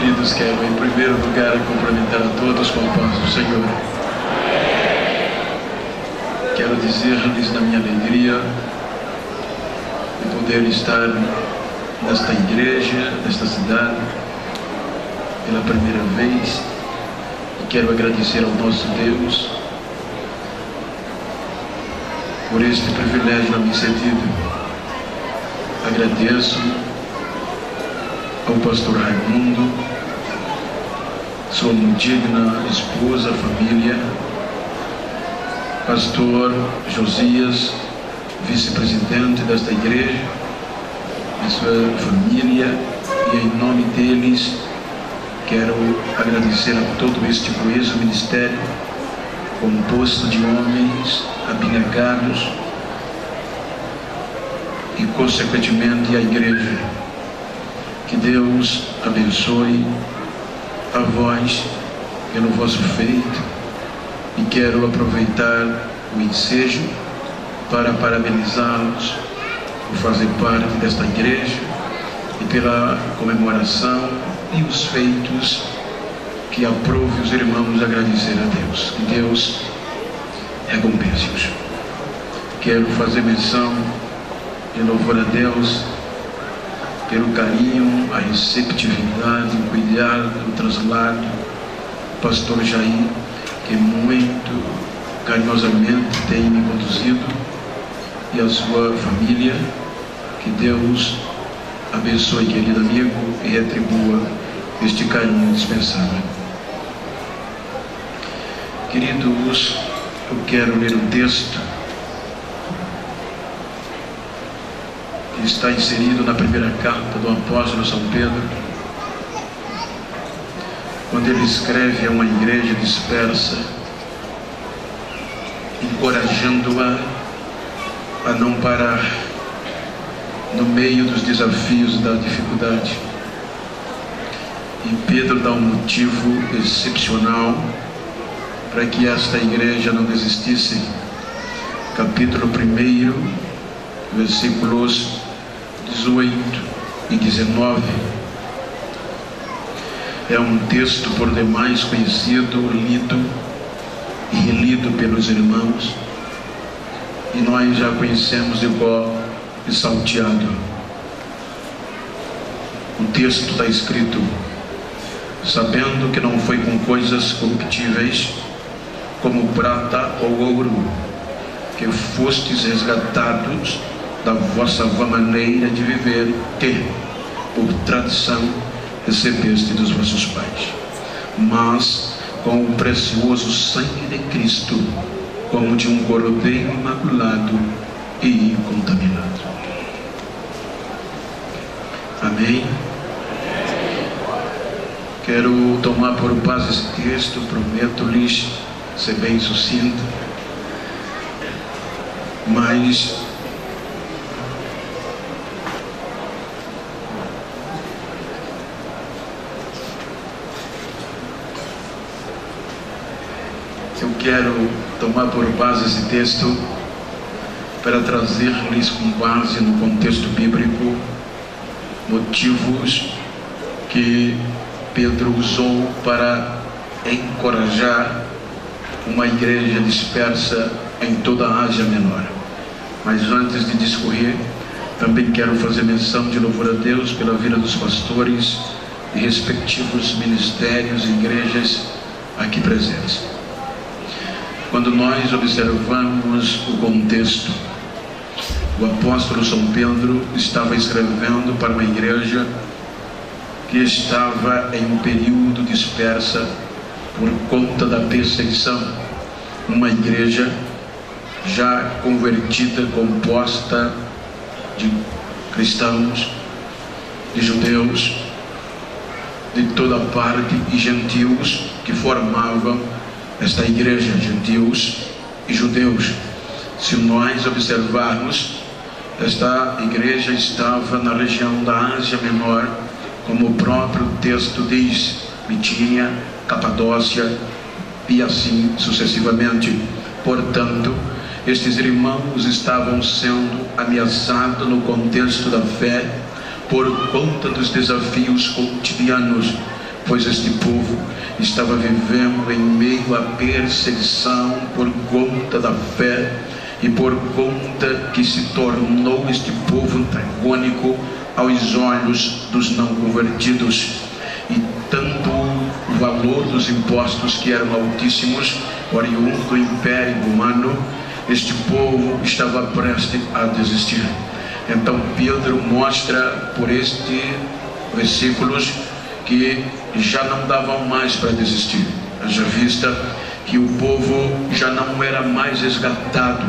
Queridos, quero em primeiro lugar cumprimentar a todos com a paz do Senhor. Quero dizer-lhes na minha alegria de poder estar nesta igreja, nesta cidade, pela primeira vez, e quero agradecer ao nosso Deus por este privilégio a mim cedido. Agradeço ao pastor Raimundo, sua digna esposa, família, pastor Josias, vice-presidente desta igreja, e sua família, e em nome deles quero agradecer a todo este coeso ministério, composto de homens abnegados, e consequentemente a igreja. Que Deus abençoe a vós pelo vosso feito, e quero aproveitar o ensejo para parabenizá-los por fazer parte desta igreja e pela comemoração e os feitos que aprove os irmãos agradecer a Deus. Que Deus recompense-os. Quero fazer menção de louvor a Deus pelo carinho, a receptividade, o cuidado, o traslado, pastor Jair, que muito carinhosamente tem me conduzido, e a sua família. Que Deus abençoe, querido amigo, e retribua este carinho dispensável. Queridos, eu quero ler um texto que está inserido na primeira carta do apóstolo São Pedro, quando ele escreve a uma igreja dispersa, encorajando-a a não parar no meio dos desafios da dificuldade. E Pedro dá um motivo excepcional para que esta igreja não desistisse. Capítulo 1, versículos 18 e 19. É um texto por demais conhecido, lido e relido pelos irmãos, e nós já conhecemos de cor e salteado. O texto está escrito: sabendo que não foi com coisas corruptíveis, como prata ou ouro, que fostes resgatados da vossa vã maneira de viver, que, por tradição, recebeste dos vossos pais, mas com o precioso sangue de Cristo, como de um cordeiro imaculado e incontaminado. Amém? Quero tomar por base esse texto, prometo-lhes ser bem sucinto, mas eu quero tomar por base esse texto para trazer-lhes, com base no contexto bíblico, motivos que Pedro usou para encorajar uma igreja dispersa em toda a Ásia Menor. Mas antes de discorrer, também quero fazer menção de louvor a Deus pela vida dos pastores e respectivos ministérios e igrejas aqui presentes. Quando nós observamos o contexto, o apóstolo São Pedro estava escrevendo para uma igreja que estava em um período dispersa por conta da perseguição. Uma igreja já convertida, composta de cristãos, de judeus, de toda parte, e gentios que formavam esta igreja, gentios e judeus. Se nós observarmos, esta igreja estava na região da Ásia Menor, como o próprio texto diz, Bitínia, Capadócia e assim sucessivamente. Portanto, estes irmãos estavam sendo ameaçados no contexto da fé por conta dos desafios cotidianos, pois este povo estava vivendo em meio à perseguição por conta da fé e por conta que se tornou este povo antagônico aos olhos dos não convertidos. E tanto o valor dos impostos, que eram altíssimos, oriundo do Império Romano, este povo estava prestes a desistir. Então Pedro mostra por estes versículos que já não davam mais para desistir, haja vista que o povo já não era mais resgatado,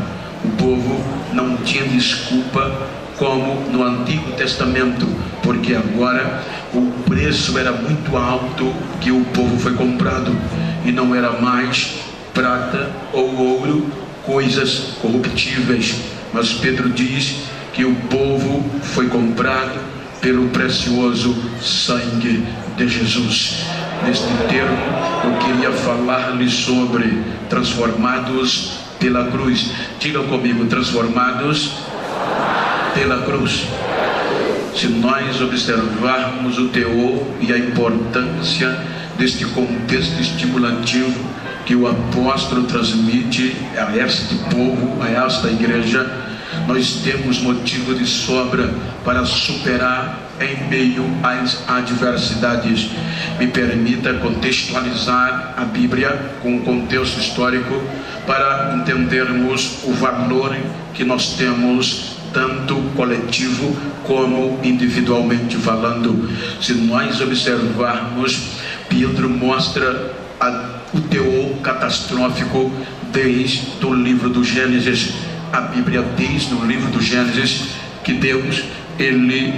o povo não tinha desculpa como no Antigo Testamento, porque agora o preço era muito alto que o povo foi comprado, e não era mais prata ou ouro, coisas corruptíveis, mas Pedro diz que o povo foi comprado pelo precioso sangue de Jesus. Neste termo eu queria falar-lhe sobre transformados pela cruz. Diga comigo: transformados pela cruz. Se nós observarmos o teor e a importância deste contexto estimulativo que o apóstolo transmite a este povo, a esta igreja, nós temos motivo de sobra para superar em meio às adversidades. Me permita contextualizar a Bíblia com o contexto histórico para entendermos o valor que nós temos, tanto coletivo como individualmente falando. Se nós observarmos, Pedro mostra o teor catastrófico desde o livro do Gênesis. A Bíblia diz no livro do Gênesis que Deus, ele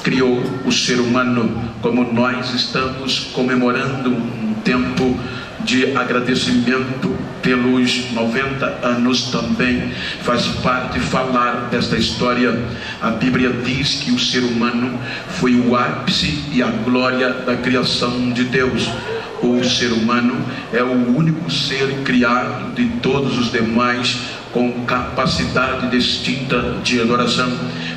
criou o ser humano. Como nós estamos comemorando um tempo de agradecimento pelos 90 anos, também faz parte falar desta história. A Bíblia diz que o ser humano foi o ápice e a glória da criação de Deus. O ser humano é o único ser criado de todos os demais com capacidade distinta de adoração.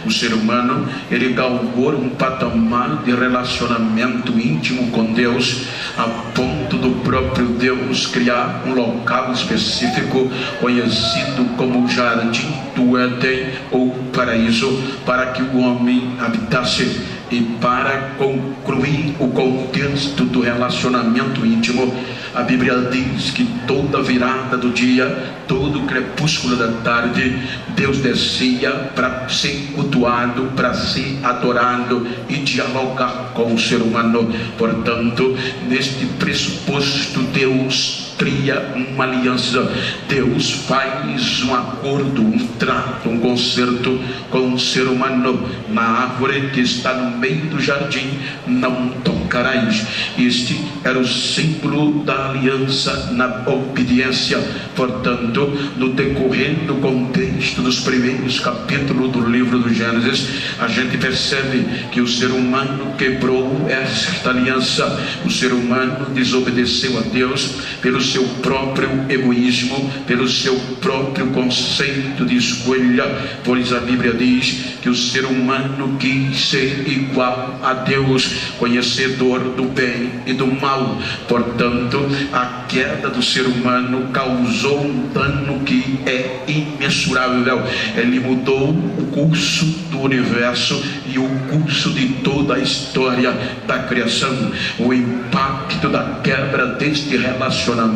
O ser humano, ele galgou um patamar de relacionamento íntimo com Deus, a ponto do próprio Deus criar um local específico conhecido como Jardim do Éden ou Paraíso, para que o homem habitasse. E para concluir o contexto do relacionamento íntimo, a Bíblia diz que toda virada do dia, todo crepúsculo da tarde, Deus descia para ser cultuado, para ser adorado e dialogar com o ser humano. Portanto, neste pressuposto, Deus cria uma aliança. Deus faz um acordo, um trato, um concerto com o ser humano. Na árvore que está no meio do jardim não tocarás. Este era o símbolo da aliança na obediência. Portanto, no decorrer do contexto dos primeiros capítulos do livro do Gênesis, a gente percebe que o ser humano quebrou esta aliança. O ser humano desobedeceu a Deus pelo seu próprio egoísmo, pelo seu próprio conceito de escolha, pois a Bíblia diz que o ser humano quis ser igual a Deus, conhecedor do bem e do mal. Portanto, a queda do ser humano causou um dano que é imensurável. Ele mudou o curso do universo e o curso de toda a história da criação. O impacto da quebra deste relacionamento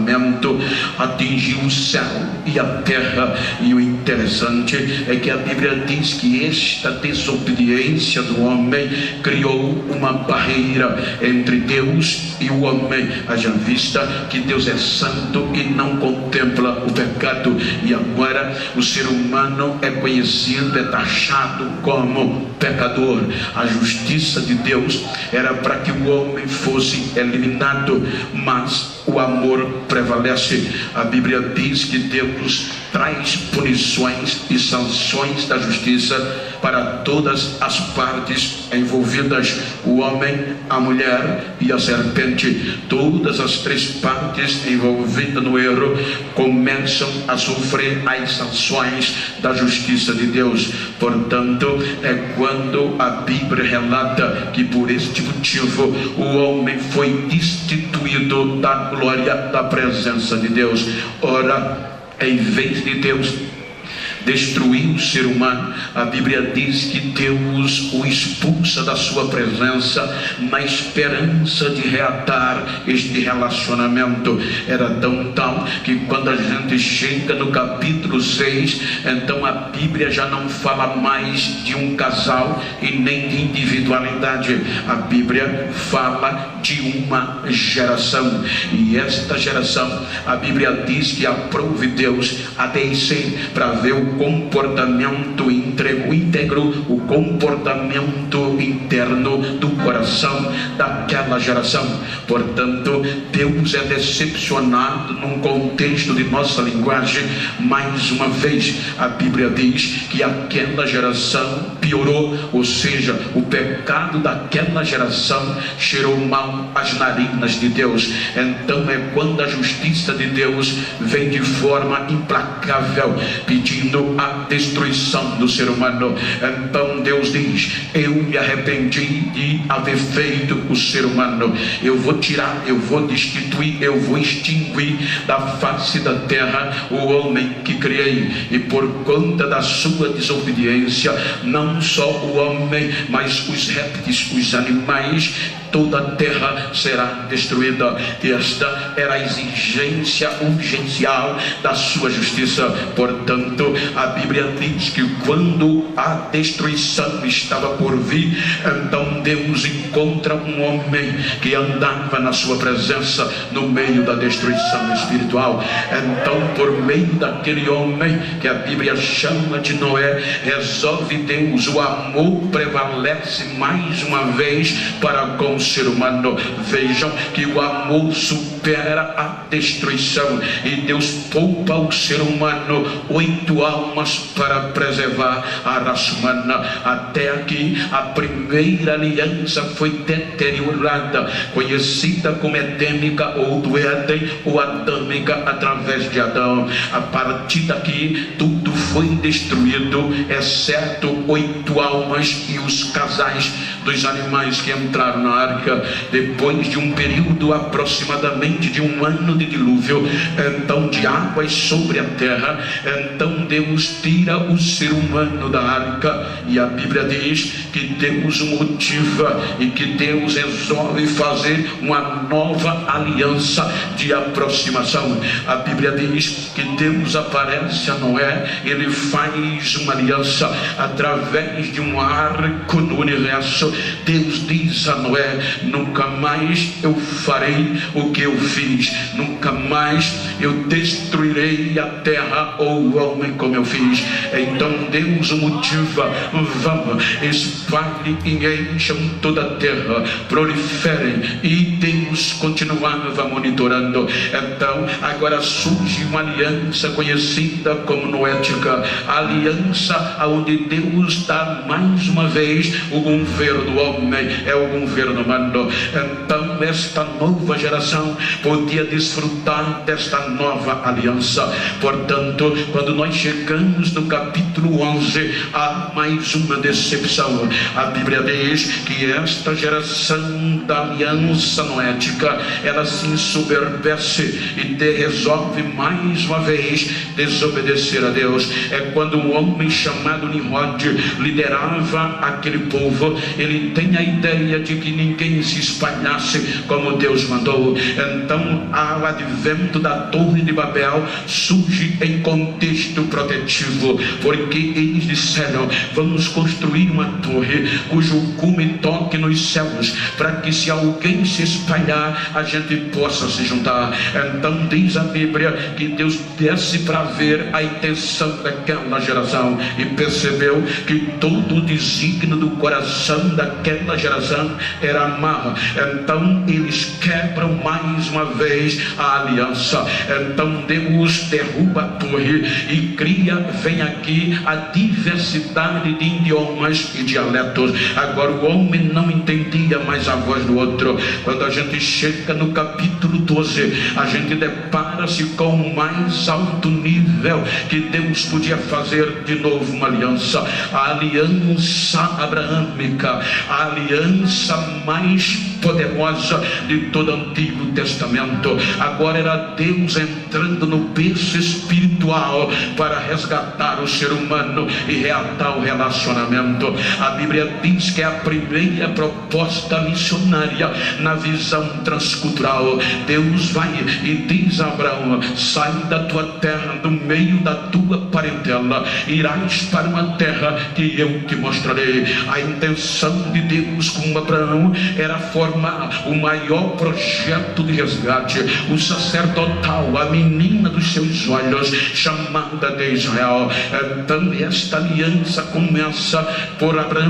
atingiu o céu e a terra. E o interessante é que a Bíblia diz que esta desobediência do homem criou uma barreira entre Deus e o homem. Haja vista que Deus é santo e não contempla o pecado, e agora o ser humano é conhecido, é taxado como pecador. A justiça de Deus era para que o homem fosse eliminado, mas o amor prevalece. A Bíblia diz que Deus traz punições e sanções da justiça para todas as partes envolvidas: o homem, a mulher e a serpente. Todas as três partes envolvidas no erro começam a sofrer as sanções da justiça de Deus. Portanto, é quando a Bíblia relata que por este motivo o homem foi destituído da glória da presença de Deus. Ora, em vez de Deus destruir o ser humano, a Bíblia diz que Deus o expulsa da sua presença na esperança de reatar este relacionamento. Era tão tal que quando a gente chega no capítulo 6, então a Bíblia já não fala mais de um casal e nem de individualidade. A Bíblia fala de uma geração, e esta geração, a Bíblia diz que aprove Deus a descer para ver o comportamento íntegro, o comportamento interno do coração daquela geração. Portanto, Deus é decepcionado num contexto de nossa linguagem. Mais uma vez, a Bíblia diz que aquela geração piorou, ou seja, o pecado daquela geração cheirou mal às narinas de Deus. Então é quando a justiça de Deus vem de forma implacável, pedindo a destruição do ser humano. Então Deus diz: eu me arrependi de haver feito o ser humano. Eu vou tirar, eu vou destituir, eu vou extinguir da face da terra o homem que criei. E por conta da sua desobediência, não só o homem, mas os répteis, os animais, toda a terra será destruída. Esta era a exigência urgencial da sua justiça. Portanto, a Bíblia diz que quando a destruição estava por vir, então Deus encontra um homem que andava na sua presença no meio da destruição espiritual. Então, por meio daquele homem que a Bíblia chama de Noé, resolve Deus, o amor prevalece mais uma vez para com o ser humano. Vejam que o amor supera a destruição, e Deus poupa o ser humano 8 almas para preservar a raça humana. Até aqui a primeira aliança foi deteriorada, conhecida como edêmica ou do Éden, ou adâmica através de Adão. A partir daqui tudo foi destruído, exceto 8 almas e os casais dos animais que entraram na arca. Depois de um período aproximadamente de 1 ano de dilúvio, então de águas sobre a terra, então Deus tira o ser humano da arca, e a Bíblia diz que Deus o motiva e que Deus resolve fazer uma nova aliança de aproximação. A Bíblia diz que Deus aparece a Noé, ele faz uma aliança através de um arco no universo. Deus diz a Noé: nunca mais eu farei o que eu fiz, nunca mais eu destruirei a terra ou o homem como eu fiz. Então Deus o motiva: vamos, espalhem e encham toda a terra, proliferem. E Deus continuava monitorando. Então agora surge uma aliança conhecida como noética, a aliança onde Deus dá mais uma vez o governo do homem, é o governo humano. Então esta nova geração podia desfrutar desta nova aliança. Portanto, quando nós chegamos no capítulo 11, há mais uma decepção. A Bíblia diz que esta geração da aliança noética, ela se ensoberbece e resolve mais uma vez desobedecer a Deus. É quando um homem chamado Nimrod liderava aquele povo. Ele tem a ideia de que ninguém se espalhasse como Deus mandou. Então, ao advento da Torre de Babel, surge em contexto protetivo, porque eles disseram: vamos construir uma torre cujo cume toque nos céus, para que se alguém se espalhar calhar a gente possa se juntar. Então diz a Bíblia que Deus desce para ver a intenção daquela geração e percebeu que todo o desígnio do coração daquela geração era amar. Então eles quebram mais uma vez a aliança. Então Deus derruba a torre e cria, vem aqui a diversidade de idiomas e dialetos. Agora o homem não entendia mais a voz do outro. Quando a gente chega no capítulo 12, a gente depara-se com o mais alto nível que Deus podia fazer de novo uma aliança, a aliança abraâmica, a aliança mais poderosa de todo o Antigo Testamento. Agora era Deus entrando no berço espiritual para resgatar o ser humano e reatar o relacionamento. A Bíblia diz que é a primeira proposta missionária na visão transcultural. Deus vai e diz a Abraão: sai da tua terra, do meio da tua parentela, irás para uma terra que eu te mostrarei. A intenção de Deus com Abraão era formar o maior projeto de resgate, o sacerdotal, a menina dos seus olhos, chamada de Israel. Então esta aliança começa por Abraão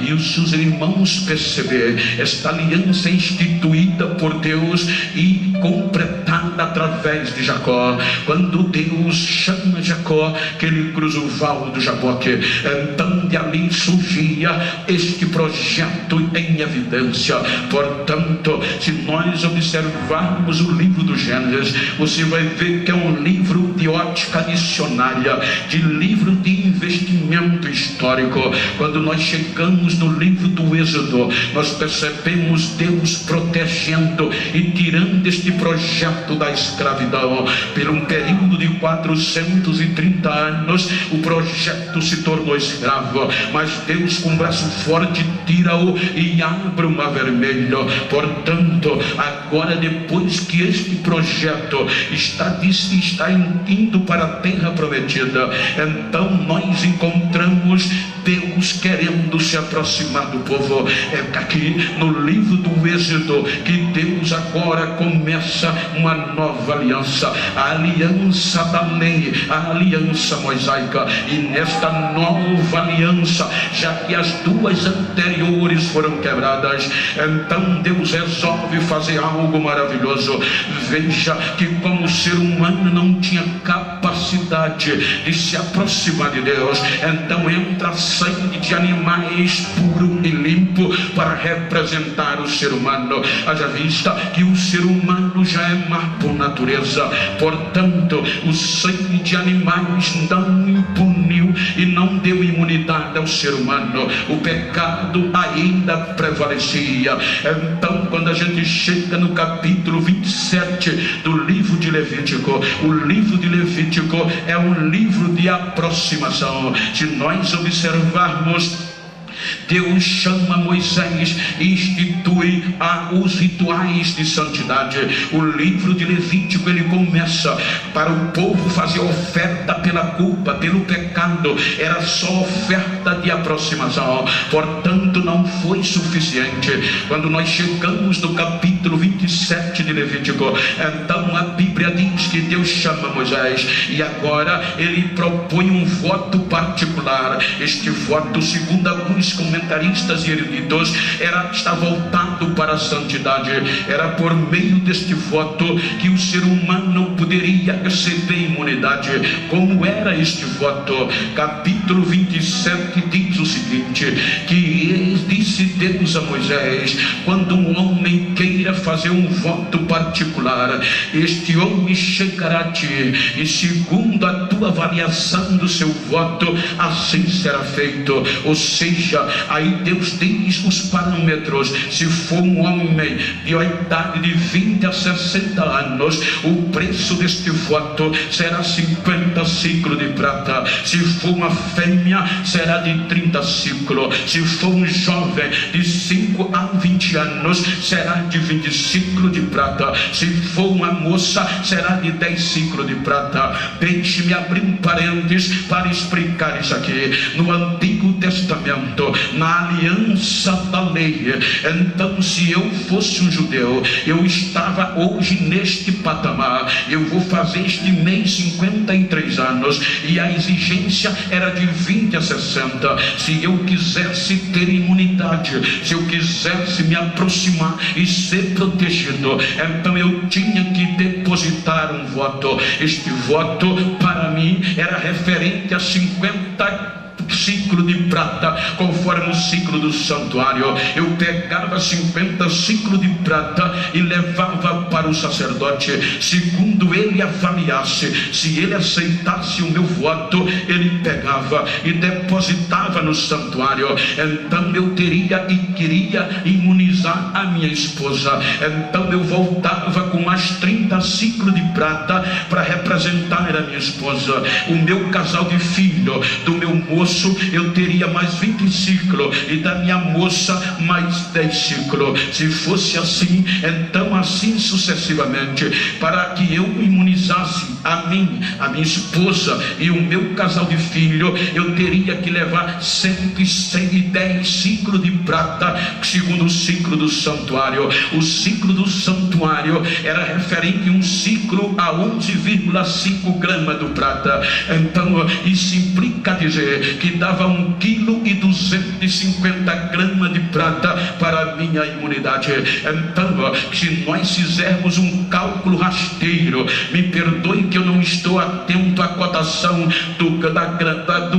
e os seus irmãos perceber esta aliança instituída por Deus e completada através de Jacó. Quando Deus chama Jacó, que ele cruza o val do Jaboque, então de ali surgia este projeto em evidência. Portanto, se nós observarmos o livro do Gênesis, você vai ver que é um livro de ótica missionária, de livro de investimento histórico. Quando nós chegamos no livro do Êxodo, nós percebemos Deus protegendo e tirando este projeto da escravidão. Por um período de 430 anos, o projeto se tornou escravo, mas Deus com um braço forte tira-o e abre o mar vermelho. Portanto, agora depois que este projeto está indo para a terra prometida, então nós encontramos Deus querendo se aproximar do povo. É aqui no livro do Êxodo que Deus agora começa uma nova aliança, a aliança da lei, a aliança mosaica. E nesta nova aliança, já que as duas anteriores foram quebradas, então Deus resolve fazer algo maravilhoso. Veja que como o ser humano não tinha capacidade de se aproximar de Deus, então entra sangue de animais puro e limpo para representar o ser humano. Haja vista que o ser humano já é má por natureza, portanto o sangue de animais não impuniu e não deu imunidade ao ser humano. O pecado ainda prevalecia. Então quando a gente chega no capítulo 27 do livro de Levítico, o livro de Levítico é um livro de aproximação. Se nós observarmos, Deus chama Moisés e institui os rituais de santidade. O livro de Levítico ele começa para o povo fazer oferta pela culpa, pelo pecado. Era só oferta de aproximação, portanto não foi suficiente. Quando nós chegamos no capítulo 27 de Levítico, então a Bíblia diz que Deus chama Moisés e agora ele propõe um voto particular. Este voto, segundo alguns comentaristas e eruditos, está voltado para a santidade. Era por meio deste voto que o ser humano poderia receber imunidade. Como era este voto? Capítulo 27 diz o seguinte: que disse Deus a Moisés: quando um homem queira fazer um voto particular, este homem chegará a ti e segundo a tua avaliação do seu voto, assim será feito. Ou seja, aí Deus diz os parâmetros. Se for um homem de idade de 20 a 60 anos, o preço deste voto será 50 ciclos de prata. Se for uma fêmea, será de 30 ciclos. Se for um jovem de 5 a 20 anos, será de 20 ciclos de prata. Se for uma moça, será de 10 ciclos de prata. Deixe-me abrir um parênteses para explicar isso aqui. No Antigo Testamento, na aliança da lei. Então, se eu fosse um judeu, eu estava hoje neste patamar. Eu vou fazer este mês 53 anos, e a exigência era de 20 a 60. Se eu quisesse ter imunidade, se eu quisesse me aproximar e ser protegido, então eu tinha que depositar um voto. Este voto para mim era referente a 50 ciclos de prata, conforme o ciclo do santuário. Eu pegava 50 ciclos de prata e levava para o sacerdote, segundo ele avaliasse. Se ele aceitasse o meu voto, ele pegava e depositava no santuário. Então eu teria e queria imunizar a minha esposa. Então eu voltava com mais 30 ciclos de prata para representar a minha esposa. O meu casal de filho, do meu moço, eu teria mais 20 ciclos, e da minha moça mais 10 ciclos. Se fosse assim, então assim sucessivamente, para que eu imunizasse a mim, a minha esposa e o meu casal de filho, eu teria que levar 110 ciclos de prata, segundo o ciclo do santuário. O ciclo do santuário era referente a um ciclo a 11,5 gramas de prata. Então isso implica dizer que dava 1,250 kg de prata para a minha imunidade. Então, se nós fizermos um cálculo rasteiro, me perdoe que eu não estou atento à cotação do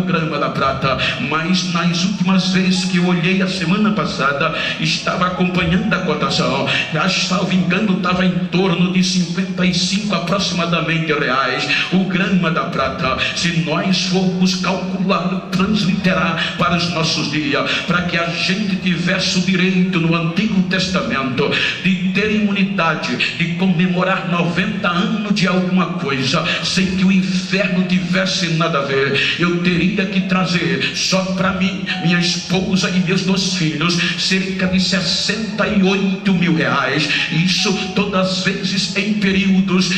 grama da prata, mas nas últimas vezes que eu olhei a semana passada, estava acompanhando a cotação. Já, salvo engano, estava em torno de 55 aproximadamente reais o grama da prata. Se nós formos calcular, transliterar para os nossos dias, para que a gente tivesse o direito no Antigo Testamento de ter imunidade, de comemorar 90 anos de alguma coisa, sem que o inferno tivesse nada a ver, eu teria que trazer só para mim, minha esposa e meus 2 filhos, cerca de 68 mil reais. Isso todas as vezes em períodos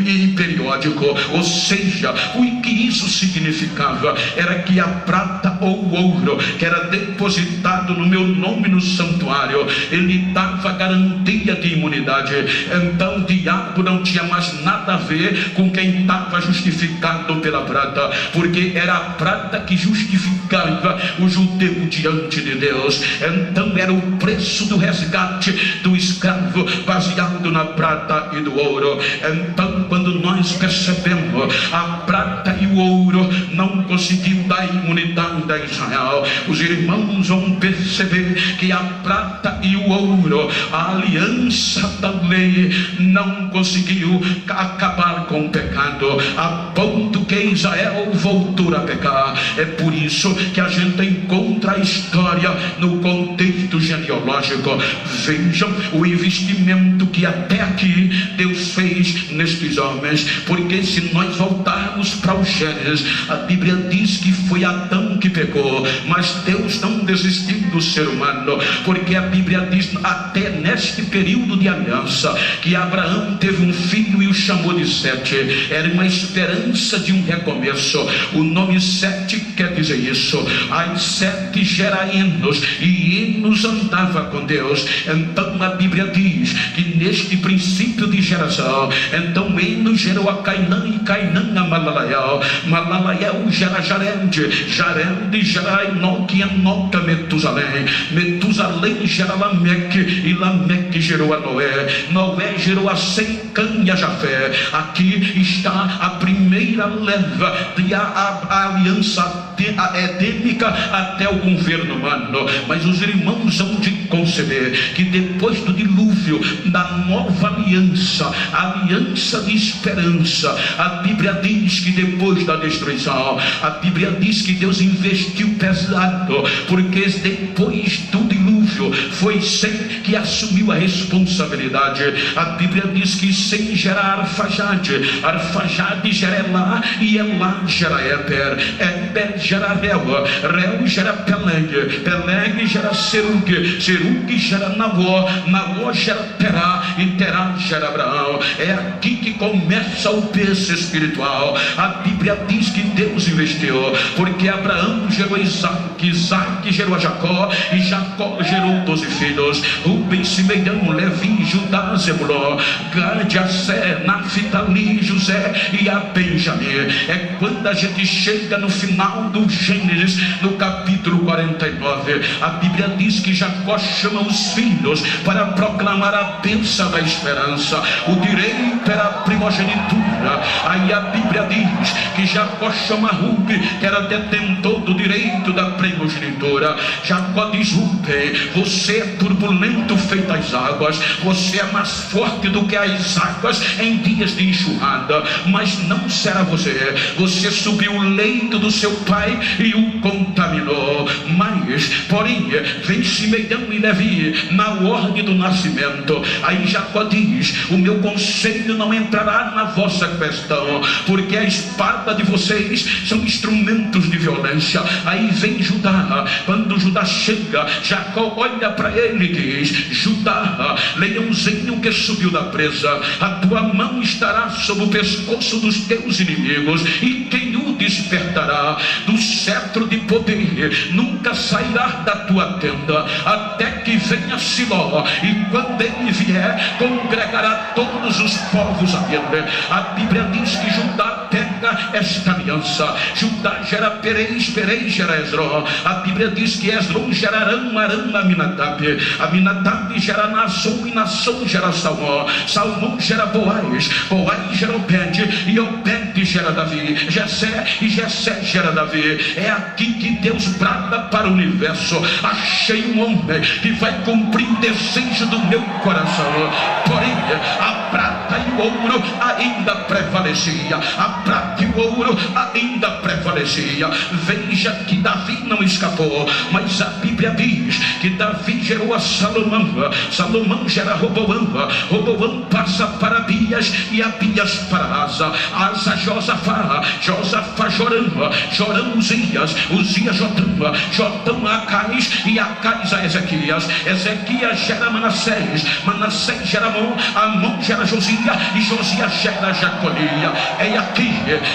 em periódico. Ou seja, o que isso significava era que a prata ou o ouro que era depositado no meu nome no santuário, ele dava garantia de imunidade. Então o diabo não tinha mais nada a ver com quem estava justificado pela prata, porque era a prata que justificava o judeu diante de Deus. Então era o preço do resgate do escravo baseado na prata e do ouro. Então, quando nós percebemos a prata e o ouro não conseguiu dar imunidade a Israel, os irmãos vão perceber que a prata e o ouro, a aliança da lei, não conseguiu acabar com o pecado, a ponto que Israel voltou a pecar. É por isso que a gente encontra a história no contexto genealógico. Vejam o investimento que até aqui Deus fez nestes homens, porque se nós voltarmos para o Gênesis, a Bíblia diz que foi Adão que pecou, mas Deus não desistiu do ser humano, porque a Bíblia diz até neste período de aliança que Abraão teve um filho e o chamou de Sete. Era uma esperança de um recomeço. O nome Sete quer dizer isso. As 7 gera Enos, e Enos andava com Deus. Então a Bíblia diz que neste princípio de geração, então Enos gerou a Cainã, e Cainã a Malalaiel. Malalaiel gera Jared, Jared gera Enoque, e Enoque a Metusalém. Metusalém gera Lameque, e Lameque gerou a Noé. Noé gerou a Sem, Cã e a Jafé. Aqui está a primeira leva de a aliança edêmica até o governo humano. Mas os irmãos vão de conceber que depois do dilúvio, da nova aliança, a aliança de esperança, a Bíblia diz que depois da destruição, a Bíblia diz que Deus investiu pesado, porque depois do dilúvio foi Sem que assumiu a responsabilidade. A Bíblia diz que Sem gera Arfajade, Arfajade gera Elá, e Elá gera Eber, Eber gera Reu, Reu gera Peleg, Peleg gera Serug, Serug gera Navó, Navó gera Terá, e interage a Abraão. É aqui que começa o peso espiritual. A Bíblia diz que Deus investiu, porque Abraão gerou Isaac, Isaac gerou a Jacó, e Jacó gerou 12 filhos: Rubem, Simeão, Levi, Judá, Zebulon, Gade, Assé, Naphtali, José e a Benjamim. É quando a gente chega no final do Gênesis, no capítulo 49, a Bíblia diz que Jacó chama os filhos para proclamar a bênção da esperança. O direito era a primogenitura. Aí a Bíblia diz que Jacó chama Rubem, que era detentor do direito da primogenitura. Jacó diz: Rubem, você é turbulento feito as águas, você é mais forte do que as águas em dias de enxurrada, mas não será você. Você subiu o leito do seu pai e o contaminou. Mas, porém, vem Simeão e Levi na ordem do nascimento. Aí Jacó diz: o meu conselho não entrará na vossa questão, porque a espada de vocês são instrumentos de violência. Aí vem Judá. Quando Judá chega, Jacó olha para ele e diz: Judá, leãozinho que subiu da presa, a tua mão estará sobre o pescoço dos teus inimigos, e quem o despertará do cetro de poder nunca sairá da tua tenda, até que venha Siló, e quando ele vier, congregará todos os povos a ele. A Bíblia diz que Judá pega esta aliança. Judá gera Perez, Perez gera Esrom. A Bíblia diz que Esrom gera Aram, Aram Aminadab. Aminadab gera Naasson, e Naasson gera Salmão. Salmão gera Boaz, Boaz gera Obed, e Obed gera Davi. Jessé, e Jessé gera Davi. É aqui que Deus brada para o universo: achei um homem que vai cumprir o desejo do meu coração. Porém, a prata e o ouro ainda prevalecia. A prata e o ouro ainda prevalecia. Veja que Davi não escapou, mas a Bíblia diz que Davi gerou a Salomão. Salomão gera Roboão. Roboão passa para Abias, e Abias para Asa. Asa Josafá, Josafá Joram, Joram Uzias, Uzias Jotão, Jotão Acais, e Acais a Ezequias. Ezequias gera Manassés, Manassés gera Amon, Amon gera Josias, e Josias gera Jeconia. É aqui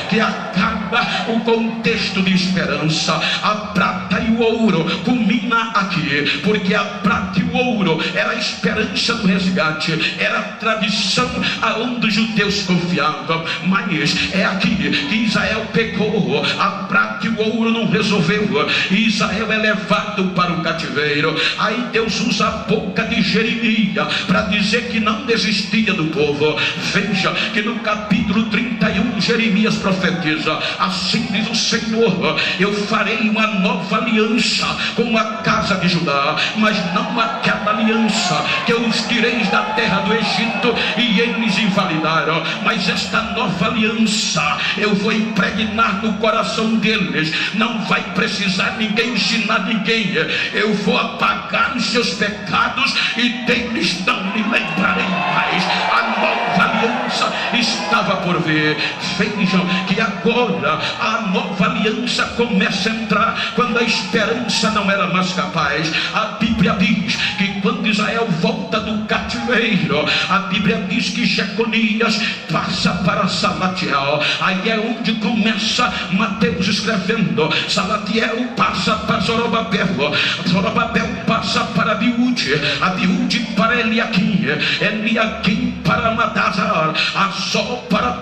que acaba o contexto de esperança. A prata e o ouro culmina aqui, porque a prata e o ouro era a esperança do resgate, era a tradição aonde os judeus confiavam. Mas é aqui que Israel pecou. A prata e o ouro não resolveu, e Israel é levado para o cativeiro. Aí Deus usa a boca de Jeremias para dizer que não desistia do povo. Veja que no capítulo 31 Jeremias profetiza: assim diz o Senhor, eu farei uma nova aliança com a casa de Judá, mas não aquela aliança que eu os tirei da terra do Egito e eles invalidaram, mas esta nova aliança eu vou impregnar no coração deles. Não vai precisar ninguém ensinar ninguém. Eu vou apagar os seus pecados e deles não me lembrarei mais. A nova aliança estava por vir. Vejam que agora a nova aliança começa a entrar quando a esperança não era mais capaz. A Bíblia diz que quando Israel volta do cativeiro, a Bíblia diz que Jeconias passa para Salatiel. Aí é onde começa Mateus escrevendo: Salatiel passa para Zorobabel, Zorobabel passa para Abiúde, Abiúde para Eliaquim, Eliaquim para Madazar, Azor para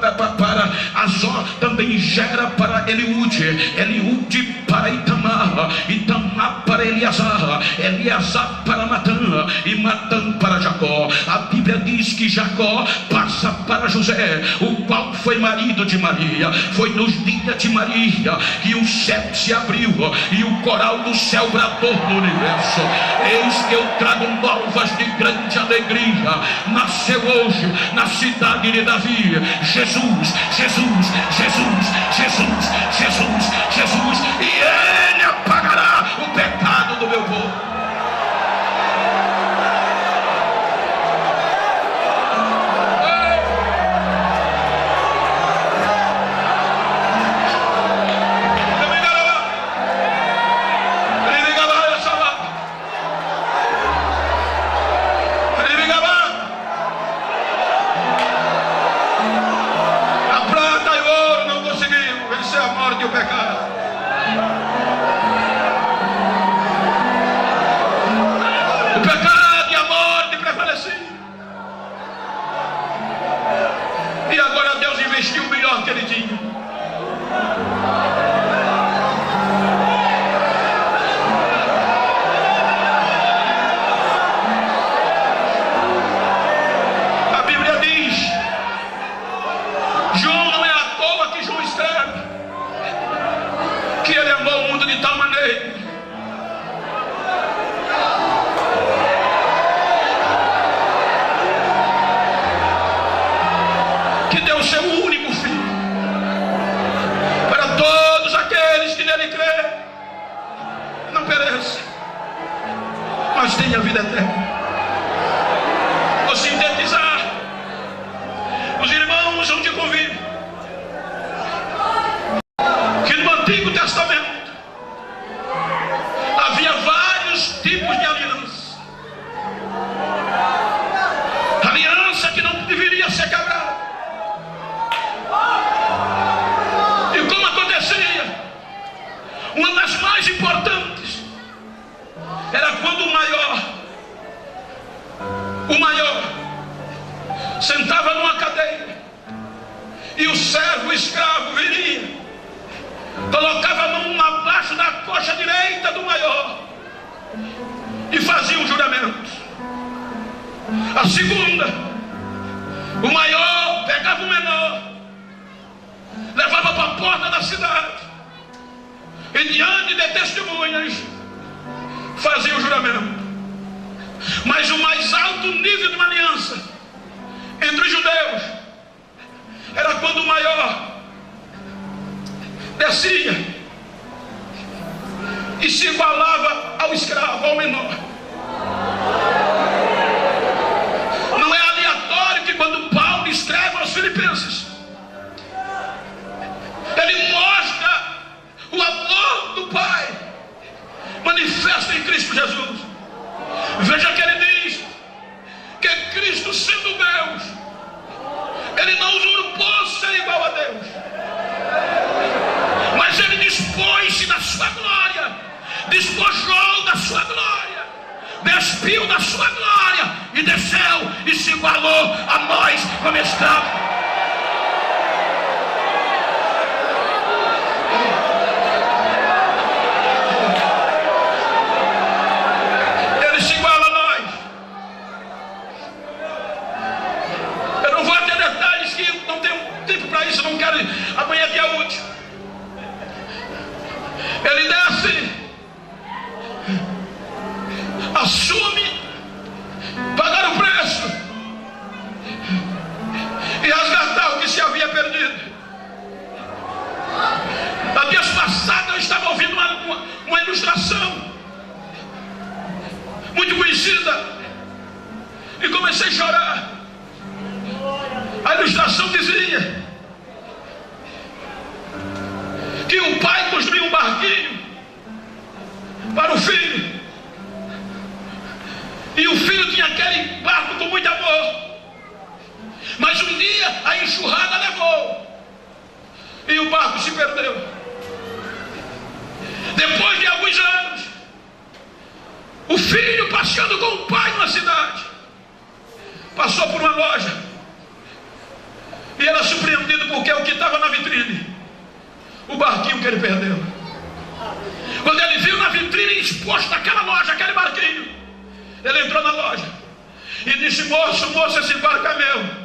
Azor também gera para Eliúde, Eliúde para Itamar, Itamar para Eleazar, Eleazar para Matã, e Matã para Jacó. A Bíblia diz que Jacó passa para José, o qual foi marido de Maria. Foi nos dias de Maria que o céu se abriu e o coral do céu bradou no universo: eis que eu trago novas de grande alegria. Nasceu hoje na cidade de Davi Jesus, Jesus, Jesus, Jesus, Jesus, Jesus, e ele apagará o pecado do meu povo. pecado. O pecado e a morte prevaleciam. E agora Deus investiu o melhor que ele tinha. Mas tem a vida eterna. Vou sintetizar. Os irmãos vão te convidar que no Antigo Testamento havia vários tipos de aliança. Aliança que não deveria ser quebrada. E como acontecia? Uma das mais importantes era quando o maior sentava numa cadeira e o servo, o escravo viria, colocava a mão abaixo da coxa direita do maior e fazia um juramento. A segunda, o maior pegava o menor, levava para a porta da cidade e diante de testemunhas fazia o juramento. Mas o mais alto nível de uma aliança entre os judeus era quando o maior descia e se igualava ao escravo, ao menor. Não é aleatório que quando Paulo escreve aos Filipenses, ele mostra o amor do Pai manifesta em Cristo Jesus. Veja que ele diz que Cristo, sendo Deus, ele não usurpou ser igual a Deus, mas ele dispôs-se da sua glória, despojou da sua glória, despiu da sua glória e desceu e se igualou a nós como escravos. Amanhã é dia útil. Ele desce, assume, pagar o preço e resgatar o que se havia perdido. Na dias passados eu estava ouvindo uma ilustração muito conhecida e comecei a chorar. A ilustração dizia que o pai construiu um barquinho para o filho, e o filho tinha aquele barco com muito amor, mas um dia a enxurrada levou e o barco se perdeu. Depois de alguns anos, o filho, passeando com o pai numa cidade, passou por uma loja e era surpreendido porque o que estava na vitrine, o barquinho que ele perdeu. Quando ele viu na vitrine exposto naquela loja, aquele barquinho, ele entrou na loja e disse: moço, esse barco é meu.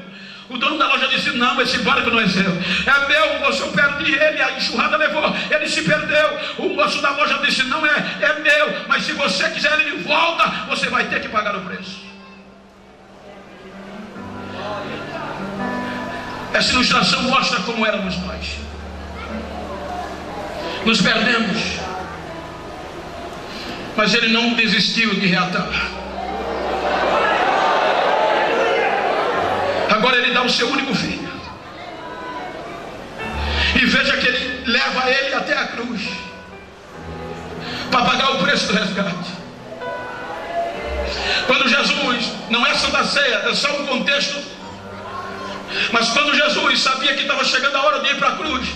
O dono da loja disse: não, esse barco não é seu, é meu, moço, eu perdi ele, a enxurrada levou, ele se perdeu. O moço da loja disse: não, é meu, mas se você quiser ele de volta, você vai ter que pagar o preço. Essa ilustração mostra como éramos nós. Nos perdemos, mas ele não desistiu de reatar. Agora ele dá o seu único filho, e veja que ele leva ele até a cruz para pagar o preço do resgate. Quando Jesus, não é Santa Ceia, é só um contexto, mas quando Jesus sabia que estava chegando a hora de ir para a cruz,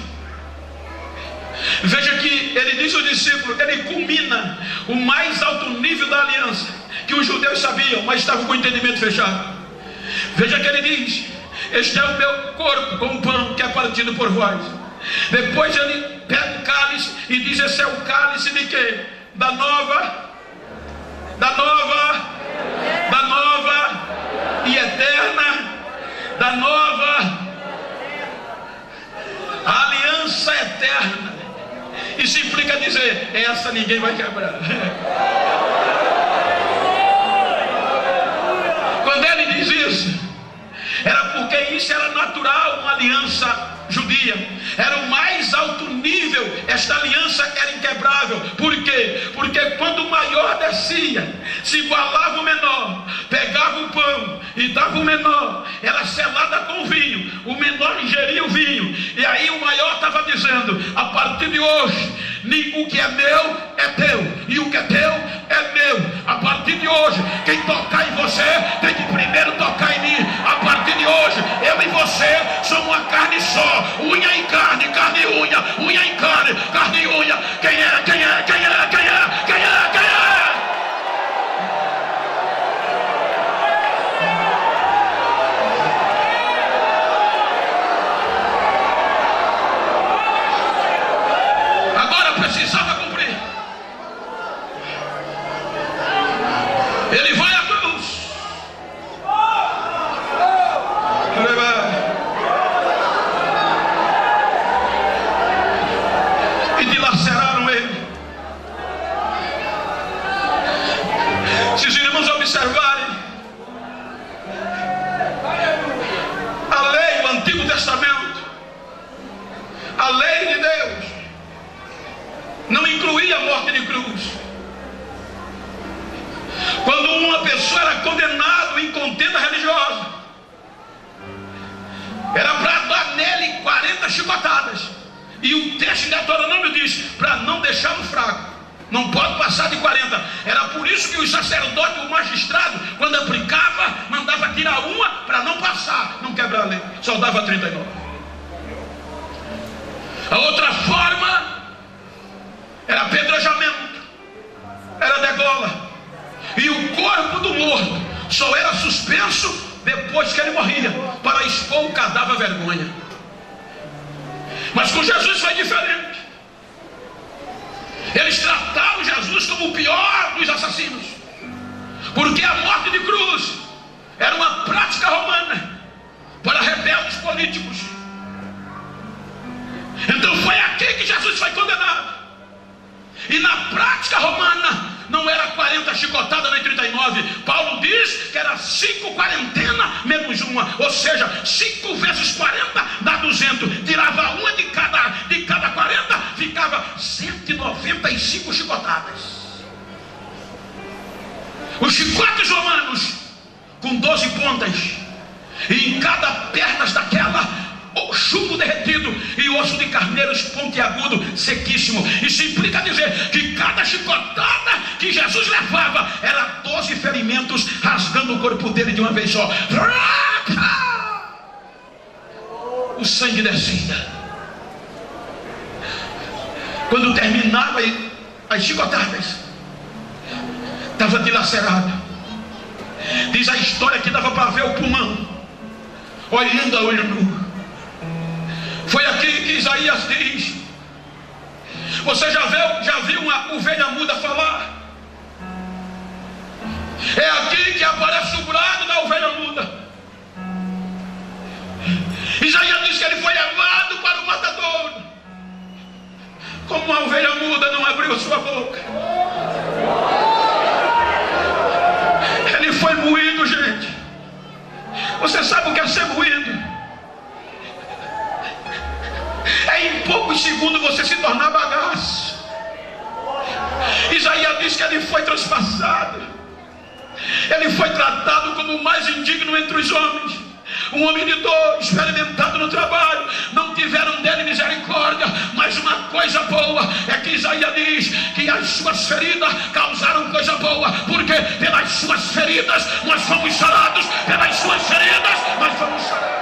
Veja que ele diz ao discípulo, ele culmina o mais alto nível da aliança, que os judeus sabiam, mas estavam com o entendimento fechado. Veja que ele diz: este é o meu corpo com o pão que é partido por vós. Depois ele pega o cálice e diz: esse é o cálice de quê? Da nova e eterna, da nova aliança eterna. Isso implica dizer: essa ninguém vai quebrar. Quando ele diz isso, era porque isso era natural, uma aliança judia, era o mais alto nível. Esta aliança era inquebrável. Por quê? Porque quando o maior descia, se igualava o menor, pegava o pão e dava o menor, era selada com vinho, o menor ingeria o vinho, e aí o maior estava dizendo: a partir de hoje, o que é meu é teu, e o que é teu é meu. A partir de hoje, quem tocar em você tem que primeiro tocar em mim. A partir de hoje, eu e você somos uma carne só, unha em carne, carne e unha, unha em carne, carne e unha. Quem é? Quem é? Quem é? Quem é? Quem é? Quem é? Agora precisava cumprir. Ele vai à cruz. E dilaceraram ele. Se os irmãos observarem a lei, o Antigo Testamento, a lei de Deus não incluía a morte de cruz. Quando uma pessoa era condenada em contenda religiosa, era para dar nele 40 chicotadas. E o texto de Deuteronômio diz: para não deixá-lo fraco, não pode passar de 40. Era por isso que o sacerdote, o magistrado, quando aplicava, mandava tirar uma para não passar, não quebrar a lei. Só dava 39. A outra forma era apedrejamento, era degola. E o corpo do morto só era suspenso depois que ele morria, para expor o cadáver à vergonha. Mas com Jesus foi diferente. Eles trataram Jesus como o pior dos assassinos, porque a morte de cruz era uma prática romana para rebeldes políticos. Então foi aqui que Jesus foi condenado. E na prática romana não era 40 chicotadas nem 39. Paulo diz que era 5 quarentenas menos uma, ou seja, 5 vezes 40 dá 200. Tirava uma de cada 40, ficava 195 chicotadas. Os chicotes romanos com 12 pontas, e em cada perna daquela o chumbo derretido e osso de carneiro pontiagudo, sequíssimo. Isso implica dizer que cada chicotada que Jesus levava era 12 ferimentos, rasgando o corpo dele de uma vez só. O sangue descia. Quando terminava as chicotadas, estava dilacerado. Diz a história que dava para ver o pulmão, olhando a olho nu. Foi aqui que Isaías diz: você já viu uma ovelha muda falar? É aqui que aparece o brado da ovelha muda. Isaías diz que ele foi levado para o matadouro. Como uma ovelha muda não abriu sua boca, ele foi moído, gente. Você sabe o que é ser moído? É em poucos segundos você se tornar bagaço. Isaías diz que ele foi transpassado, ele foi tratado como o mais indigno entre os homens, um homem de dor, experimentado no trabalho. Não tiveram dele misericórdia. Mas uma coisa boa é que Isaías diz que as suas feridas causaram coisa boa, porque pelas suas feridas nós fomos sarados, pelas suas feridas nós fomos sarados.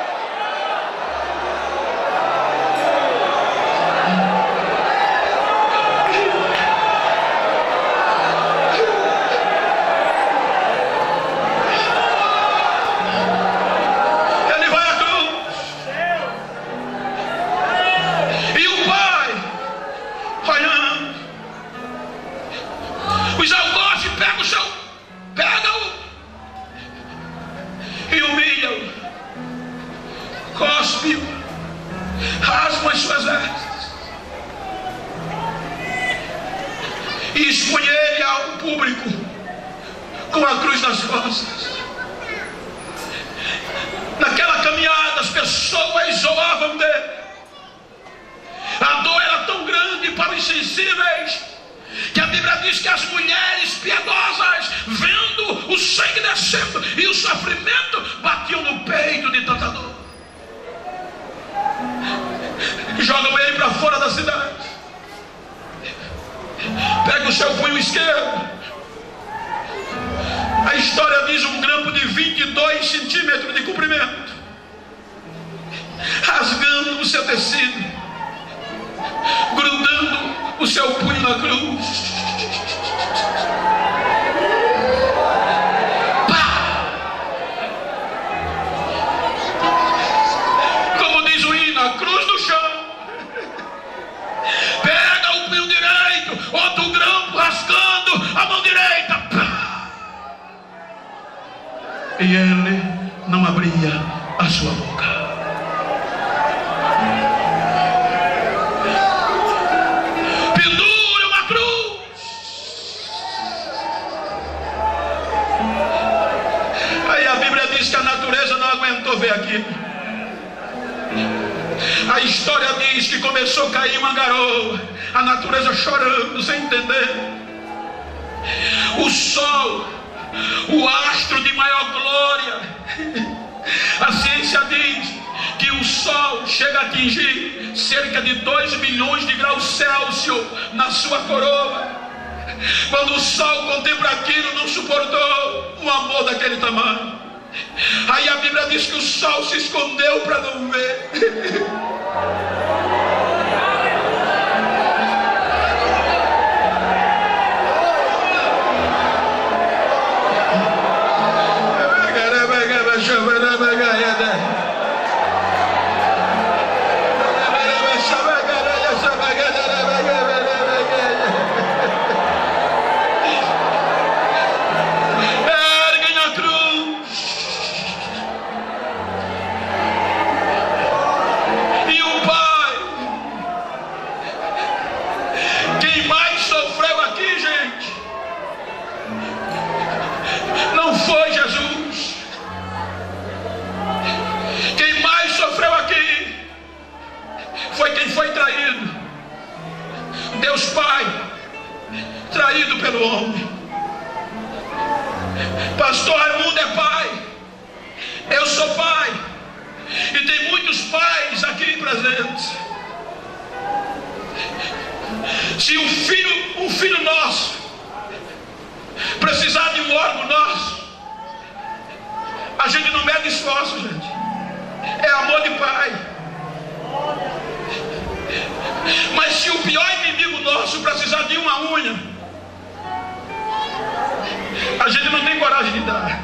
cuspiu, rasgam as suas vestes e expõe ele ao público com a cruz nas costas. Naquela caminhada as pessoas zoavam dele. A dor era tão grande para os sensíveis que a Bíblia diz que as mulheres piedosas, vendo o sangue descendo e o sofrimento, batiam no peito de tanta dor. Jogam ele para fora da cidade. Pega o seu punho esquerdo. A história diz um grampo de 22 centímetros de comprimento, rasgando o seu tecido, grudando o seu punho na cruz. Pá! Como diz o hino, a cruz no chão. Pega o punho direito, outro grampo rasgando a mão direita. Pá! E ele não abria a sua boca. Pendure uma cruz. Aí a Bíblia diz que a natureza não aguentou ver aquilo. A história diz que começou a cair uma garoa, a natureza chorando sem entender. O sol, o astro de maior glória, a ciência diz que o sol chega a atingir cerca de 2 milhões de graus Celsius na sua coroa. Quando o sol contempla aquilo, não suportou um amor daquele tamanho. Aí a Bíblia diz que o sol se escondeu para não ver. Pastor Raimundo é pai, eu sou pai, e tem muitos pais aqui presentes. Se um filho nosso precisar de um órgão nosso, a gente não mede esforço, gente, é amor de pai. Mas se o pior inimigo nosso precisar de uma unha, a gente não tem coragem de dar.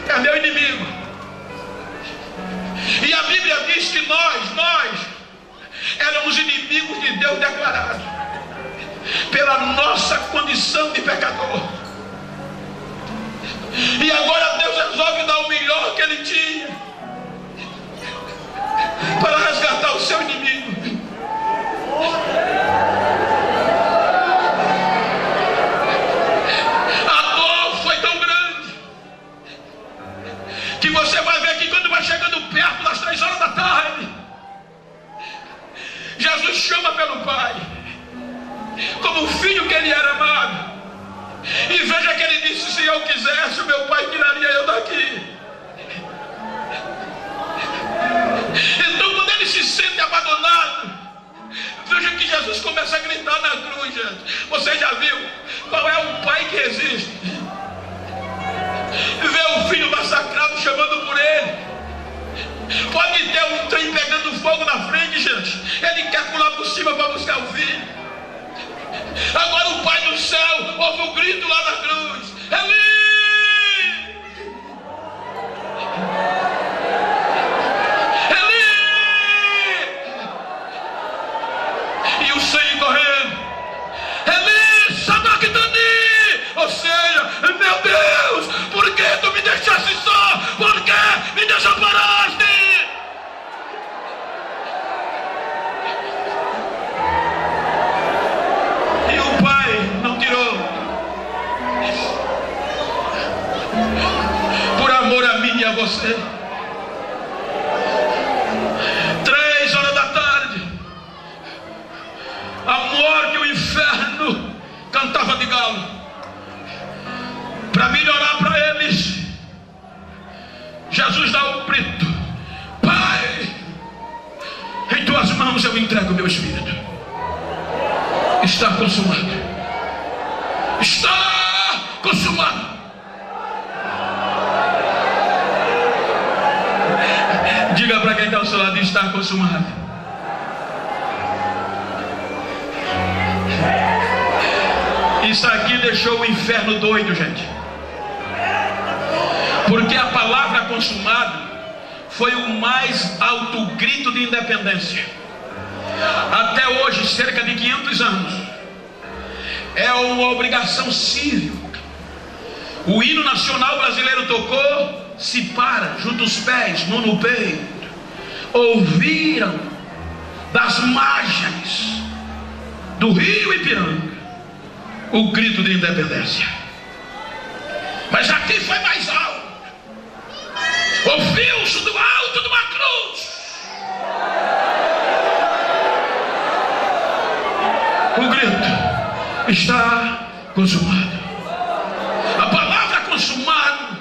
É meu inimigo. E a Bíblia diz que nós éramos inimigos de Deus declarado pela nossa condição de pecador. E agora Deus resolve dar o melhor que Ele tinha para resgatar o seu inimigo. Que você vai ver que quando vai chegando perto das 3 horas da tarde, Jesus chama pelo Pai, como o filho que ele era amado. E veja que ele disse: se eu quisesse, o meu Pai tiraria eu daqui. Então quando ele se sente abandonado, veja que Jesus começa a gritar na cruz, gente. Você já viu qual é o pai que resiste? Vê o filho massacrado chamando por ele. Pode ter um trem pegando fogo na frente, gente, ele quer pular por cima para buscar o filho. Agora o Pai do céu ouve o grito lá na cruz: Eli! Eli! E o sangue correndo: Eli, sabachthani! Ou seja, meu Deus, por que tu me deixaste só? Por que me desamparaste? de galo, para melhorar para eles, Jesus dá um grito: Pai, em tuas mãos eu entrego o meu espírito. Está consumado. Está consumado. Diga para quem está ao seu lado: está consumado. Isso aqui deixou o inferno doido, gente. Porque a palavra consumado foi o mais alto grito de independência. Até hoje, cerca de 500 anos, é uma obrigação civil. O hino nacional brasileiro tocou, se para, junta os pés, mão no peito. Ouviram das margens do rio Ipiranga o grito de independência. Mas aqui foi mais alto. Ouviu-se do alto de uma cruz o grito: está consumado. A palavra consumado,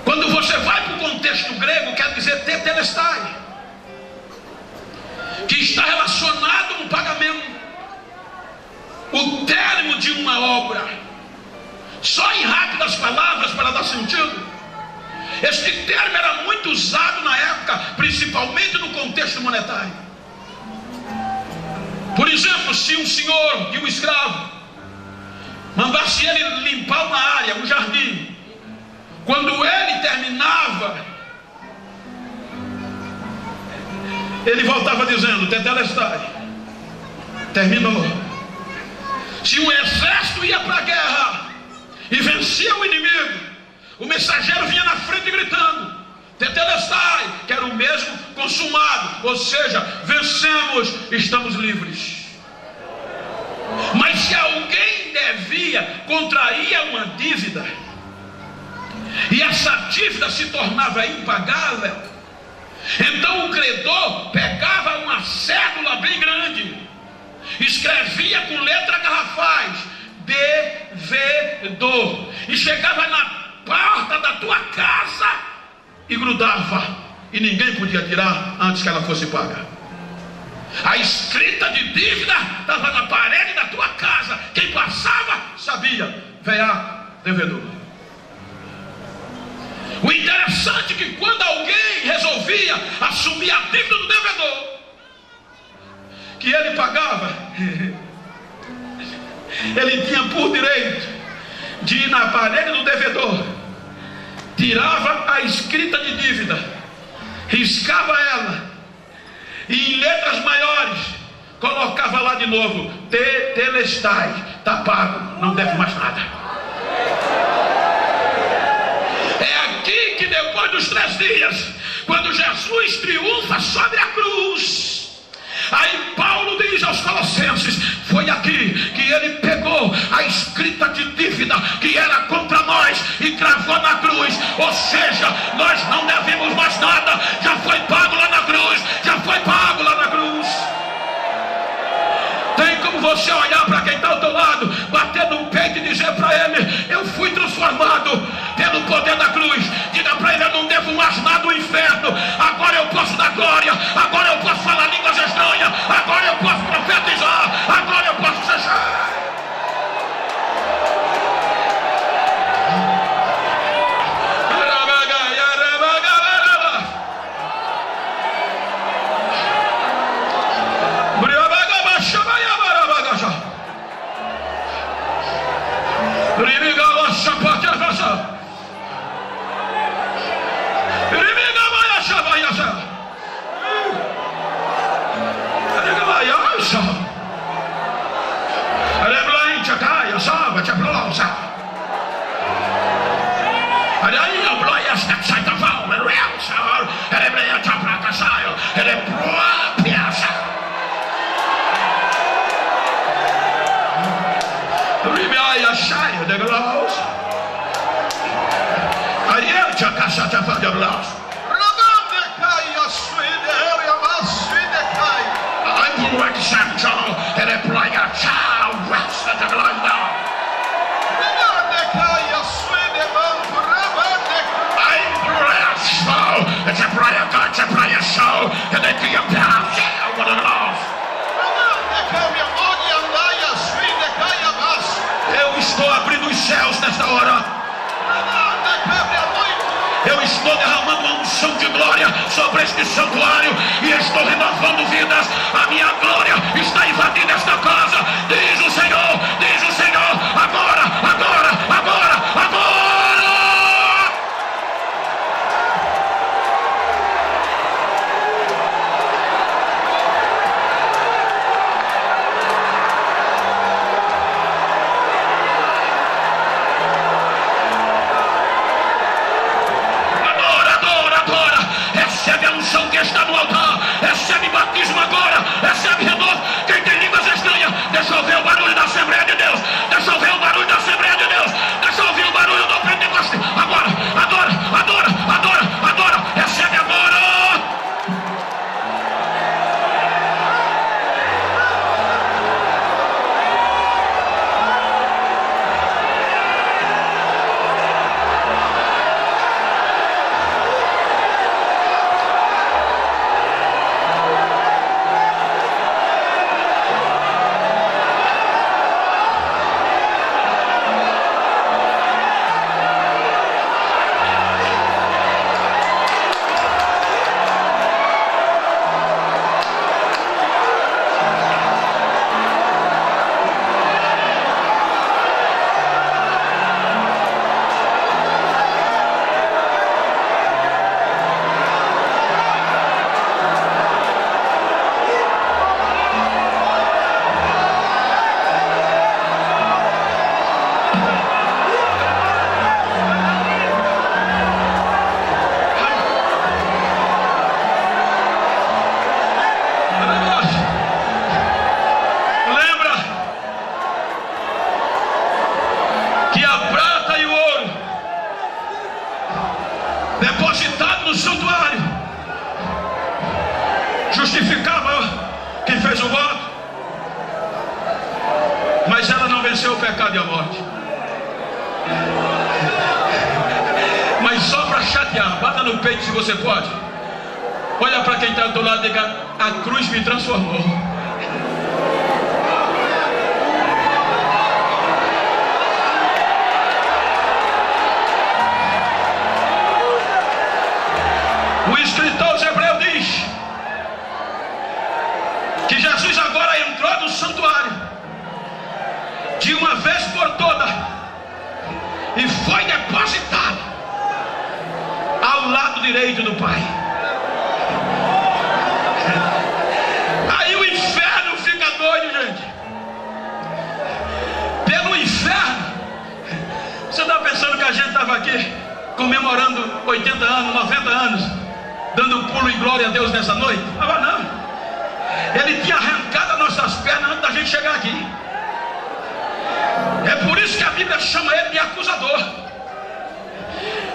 quando você vai para o contexto grego, quer dizer tetelestai, que está relacionado com pagamento, o término de uma obra. Só em rápidas palavras para dar sentido, este termo era muito usado na época, principalmente no contexto monetário. Por exemplo, se um senhor e um escravo mandasse ele limpar uma área, um jardim, quando ele terminava, ele voltava dizendo: tetelestai, terminou. Se um exército ia para a guerra e vencia o inimigo, o mensageiro vinha na frente gritando: tetelestai, que era o mesmo consumado, ou seja, vencemos, estamos livres. Mas se alguém devia, contraía uma dívida, e essa dívida se tornava impagável, então o credor pegava uma cédula bem grande, escrevia com letra garrafais: devedor, e chegava na porta da tua casa e grudava, e ninguém podia tirar antes que ela fosse paga. A escrita de dívida estava na parede da tua casa. Quem passava sabia: veia devedor. O interessante é que quando alguém resolvia assumir a dívida do devedor, que ele pagava, ele tinha por direito de ir na parede do devedor, tirava a escrita de dívida, riscava ela, e em letras maiores colocava lá de novo: tetelestai, está pago, não deve mais nada. É aqui que depois dos 3 dias, quando Jesus triunfa sobre a cruz, aí Paulo diz aos Colossenses: foi aqui que ele pegou a escrita de dívida que era contra nós e cravou na cruz. Ou seja, nós não devemos mais nada, já foi pago lá na cruz, já foi pago lá na cruz. Tem como você olhar para quem está ao teu lado, bater no peito e dizer para ele: eu fui transformado pelo poder da cruz. Diga para ele: eu não devo mais nada do inferno, agora eu posso dar glória, agora eu posso falar línguas estranhas, agora eu posso profetizar, agora eu posso cessar. se proyección que de ti empieza por nós. Eu estou abrindo os céus nesta hora. Eu estou derramando uma unção de glória sobre este santuário e estou renovando vidas. A minha glória está invadindo esta casa. Diz o Senhor, agora, agora, agora, agora. Recebe a unção que está no altar. Recebe batismo agora. Recebe renovo. Quem tem línguas estranhas, deixa eu ouvir o barulho da Assembleia de Deus. Deixa eu ouvir o barulho da Assembleia de Deus. Deixa eu ouvir o barulho do Pentecostes. Agora, adora, adora, adora, adora. Recebe agora. Depositado no santuário justificava quem fez o voto, mas ela não venceu o pecado e a morte. Mas só para chatear, bata no peito se você pode. Olha para quem está do lado e diga: a cruz me transformou. O escritor aos Hebreus diz que Jesus agora entrou no santuário de uma vez por toda e foi depositado ao lado direito do Pai. Aí o inferno fica doido, gente. Pelo inferno. Você está pensando que a gente estava aqui comemorando 80 anos, 90 anos, dando pulo em glória a Deus nessa noite? Agora não. Ele tinha arrancado as nossas pernas antes da gente chegar aqui. É por isso que a Bíblia chama ele de acusador.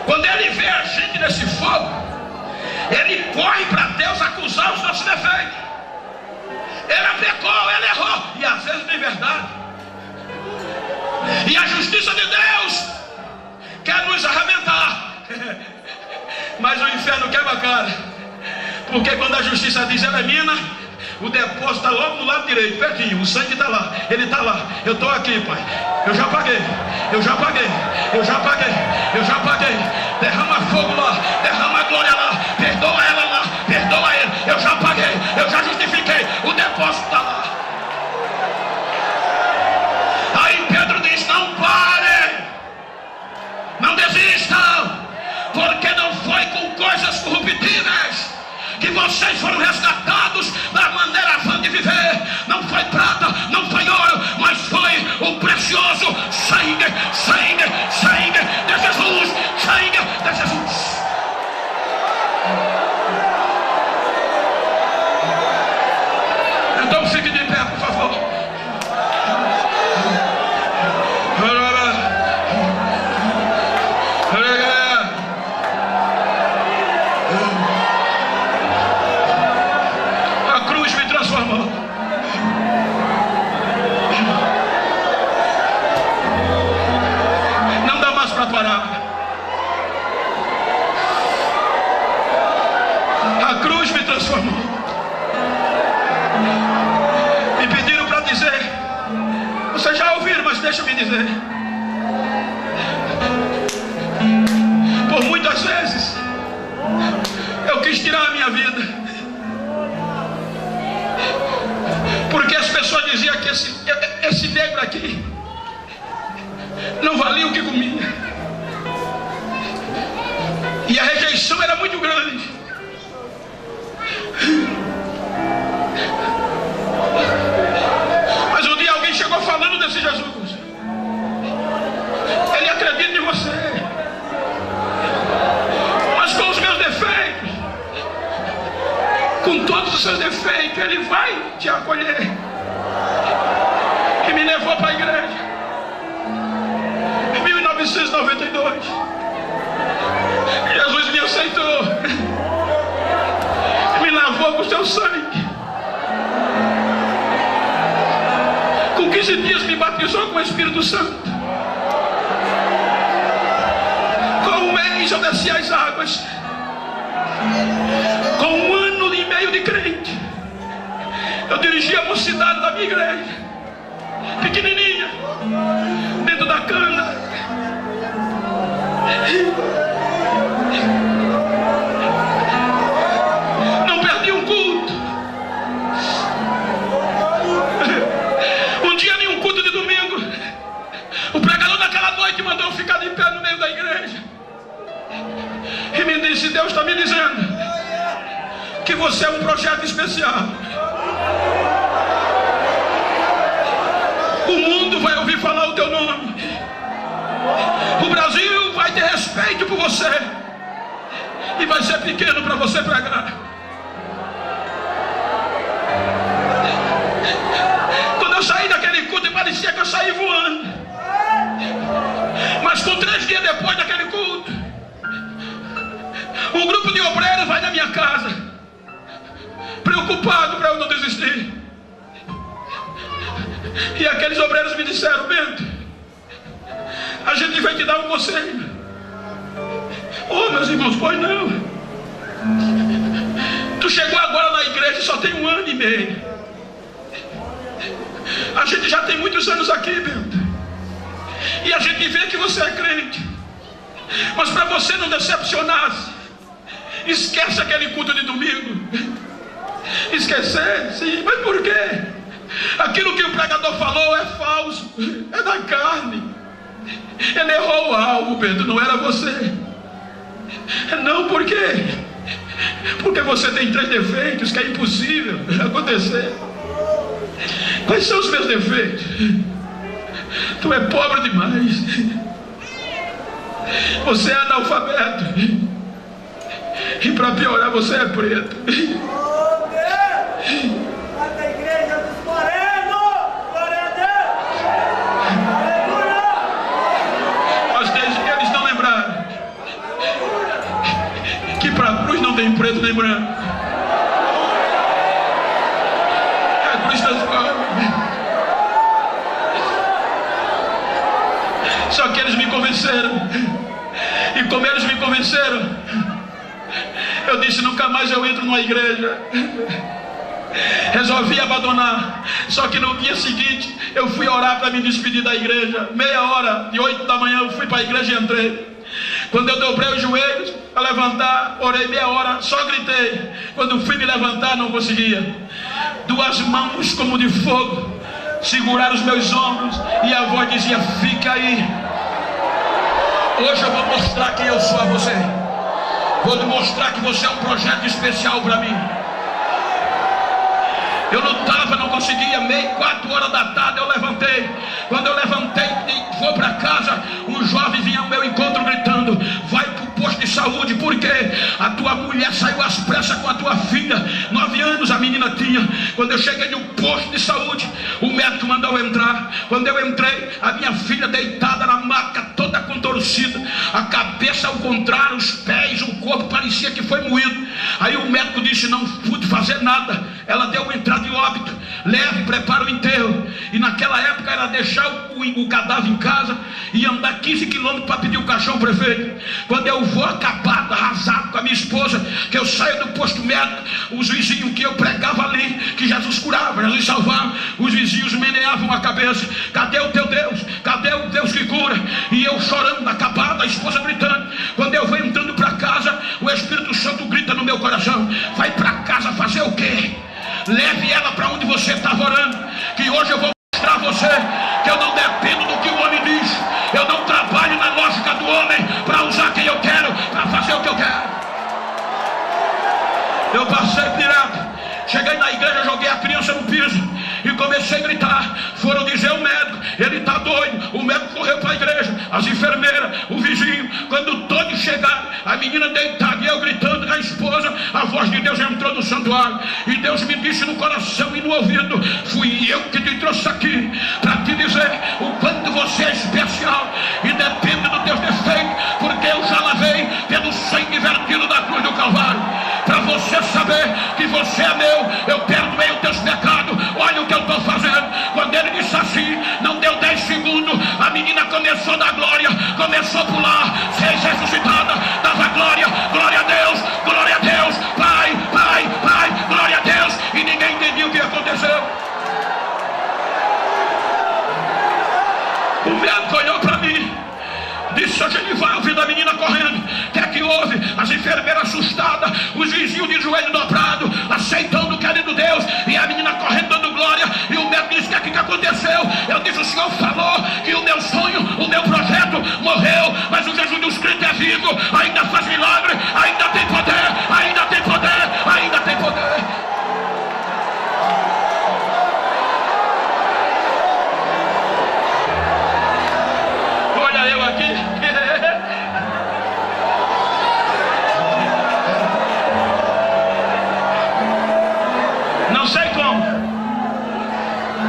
Quando ele vê a gente nesse fogo, ele corre para Deus acusar os nossos defeitos. Ele pecou, ele errou, e às vezes tem verdade. E a justiça de Deus quer nos arrebentar. Mas o inferno quebra a cara, porque quando a justiça diz ela é minha, o depósito está logo no lado direito, pertinho, o sangue está lá, ele está lá. Eu estou aqui, Pai, eu já paguei, eu já paguei, eu já paguei, eu já paguei. Derrama fogo lá, derrama glória lá, perdoa ela lá, perdoa ele. Eu já paguei, eu já justifiquei, o depósito está lá. Aí Pedro diz: não parem, não desistam, porque não foi com coisas corruptíveis que vocês foram resgatados da maneira vã de viver. Não foi prata, não foi ouro, mas foi o precioso sangue, sangue, sangue de Jesus, sangue de Jesus. Então fique de pé, por favor. Não dá mais para parar. na sua mão. Me pediram para dizer, vocês já ouviram, mas deixa eu me dizer. Por muitas vezes eu quis tirar a minha vida, porque as pessoas diziam que esse negro aqui não valia o que comia, e a rejeição era muito grande. Mas um dia alguém chegou falando desse Jesus. Ele acredita em você, mas com os meus defeitos, com todos os seus defeitos, Ele vai te acolher. E me levou para a igreja em 1992. Jesus me aceitou, me lavou com o seu sangue. Com 15 dias me batizou com o Espírito Santo. Com um mês eu desci as águas. Com 1 ano e meio de crente, eu dirigi a mocidade da minha igreja, pequenininha, dentro da cana. Não perdi um culto. Um dia, em um culto de domingo, o pregador daquela noite mandou eu ficar de pé no meio da igreja e me disse: Deus está me dizendo que você é um projeto especial. O mundo vai ouvir falar o teu nome. O Brasil vai ter respeito por você, e vai ser pequeno para você pregar. Quando eu saí daquele culto, parecia que eu saí voando. Mas com 3 dias depois daquele culto, um grupo de obreiros vai na minha casa, preocupado para eu não desistir. E aqueles obreiros me disseram: Bento, a gente vai te dar um conselho. Oh, meus irmãos, pois não. Tu chegou agora na igreja, só tem 1 ano e meio. A gente já tem muitos anos aqui, Bento, e a gente vê que você é crente. Mas para você não decepcionar-se, esquece aquele culto de domingo. Esquecer? Sim, mas por quê? Aquilo que o pregador falou é falso, é da carne. Ele errou o alvo, Pedro, não era você. Não, por quê? Porque você tem 3 defeitos que é impossível acontecer. Quais são os meus defeitos? Tu é pobre demais. Você é analfabeto. E para piorar, você é preto. A igreja dos morenos, glória a Deus, aleluia. Mas eles não lembraram que para a cruz não tem preto nem branco. É a cruz transforma. Só que eles me convenceram. E como eles me convenceram, eu disse: nunca mais eu entro numa igreja. Resolvi abandonar. Só que no dia seguinte eu fui orar para me despedir da igreja. Meia hora, de 8 da manhã, eu fui para a igreja e entrei. Quando eu dobrei os joelhos para levantar, orei meia hora, só gritei. Quando fui me levantar, não conseguia. 2 mãos como de fogo seguraram os meus ombros, e a voz dizia: fica aí. Hoje eu vou mostrar quem eu sou a você. Vou te mostrar que você é um projeto especial para mim. Eu lutava, não conseguia. 4 horas da tarde eu levantei. Quando eu levantei e vou para casa, um jovem vinha ao meu encontro gritando: vai para o posto de saúde, porque a tua mulher saiu às pressas com a tua filha. 9 anos a menina tinha. Quando eu cheguei no posto de saúde, o médico mandou eu entrar. Quando eu entrei, a minha filha deitada na maca, toda contorcida, a cabeça ao contrário, os pés, o corpo parecia que foi moído. Aí o médico disse: não pude fazer nada. Ela deu entrada de óbito. Leve, prepara o enterro. E naquela época era deixar o cadáver em casa e andar 15 quilômetros para pedir o caixão ao prefeito. Quando eu vou acabado, arrasado com a minha esposa, que eu saio do posto médico, os vizinhos que eu pregava ali, que Jesus curava, Jesus salvava, os vizinhos meneavam a cabeça: cadê o teu Deus? Cadê o Deus que cura? E eu chorando, acabado, a esposa gritando. Quando eu venho entrando para casa, o Espírito Santo grita no meu coração: vai para casa fazer o quê? Leve ela para onde você estava orando, que hoje eu vou mostrar a você que eu não dependo do que o homem diz. Eu não trabalho na lógica do homem para usar quem eu quero, para fazer o que eu quero. Eu passei direto, cheguei na igreja, joguei a criança no piso e comecei a gritar. Foram dizer ao médico: ele está doido. O médico correu para a igreja, as enfermeiras, o vizinho. Quando todos chegaram, a menina deitada e eu gritando, a esposa, a voz de Deus entrou no santuário e Deus me disse no coração e no ouvido: fui eu que te trouxe aqui para te dizer o quanto você é especial e depende dos teus defeitos, porque eu já lavei pelo sangue vertido da cruz do Calvário, para você saber que você é meu. Eu perdoei os teus pecados. Olha o que eu estou fazendo. Quando ele disse assim, não deu 10 segundos, a menina começou a dar glória, começou a pular, fez ressuscitada, dava glória, glória a Deus, glória a Deus, Pai, Pai, Pai, glória a Deus. E ninguém entendia o que aconteceu. O médico olhou para mim, disse: seu Genival, ouvindo a menina correndo, o que é que houve? As enfermeiras assustadas, os vizinhos de joelho dobrado, aceitando, querendo Deus, e a menina correndo, dando glória. E o médico disse: o que aconteceu? Eu disse: o senhor falou que o meu sonho, o meu projeto morreu, mas o Jesus dos crentes é vivo, ainda faz milagre, ainda tem poder, ainda tem poder, ainda tem poder. Olha eu aqui.